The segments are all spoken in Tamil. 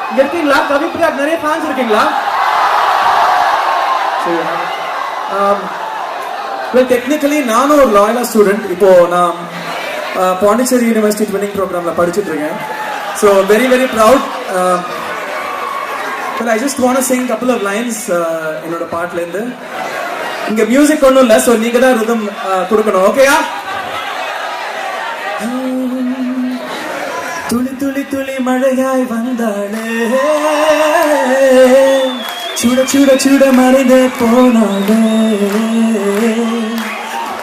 இங்க இருக்கீங்களா? கவிப்ரியா நிறைய ஃபேன்ஸ் இருக்கீங்களா? டெக்னிக்கலி நானும் ஒரு லாயலா ஸ்டூடெண்ட். இப்போ நான் பாண்டிச்சேரி யூனிவர்சிட்டி ட்வினிங் ப்ரோக்ராம்ல படிச்சுட்டு இருக்கேன். So very very proud. I just want to sing couple of lines என்னோட பாட்டுல இருந்து. இங்க மியூசிக் ஒன்றும் இல்லை, ஸோ நீங்க தான் ரிதம் கொடுக்கணும். ஓகேயா? துளி துளி துளி மழையாய் வந்தாளே, சுட சுட சுட மறைந்தே போனாளே,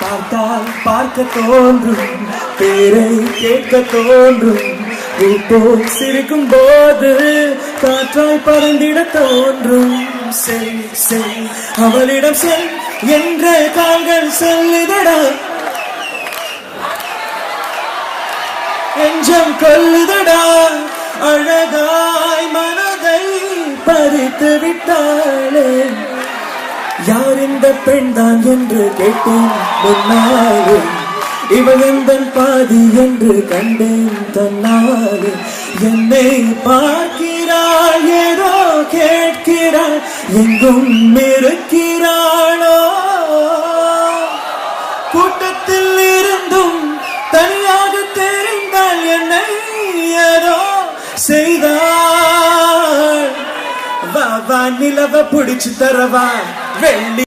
பார்த்தால் பார்க்க தோன்றும், பேரை கேட்க தோன்றும், போல் சிரிக்கும் போது காற்றாய் பறந்திட தோன்றும். செல் செல் அவளிடம் செல் என்ற கால்கள் சொல்லுதடா, நெஞ்சம் கொல்லுதடா, அழகாய் மனதை பறித்து விட்டாளே. யார் இந்த பெண் தான் என்று கேட்டேன் முன்னாலே, இவள் எந்தன் பாதி என்று கண்டேன் தன்னாலே. என்னை பார்க்கிறாள், ஏதோ கேட்கிறாள், எங்கும் இருக்கிறாளோ. கூட்டத்தில் இருந்தும் தனியாக தெரிந்தாள், என்னை ஏதோ செய்தாள். வா வா நிலவ புடிச்சு தரவா வெள்ளி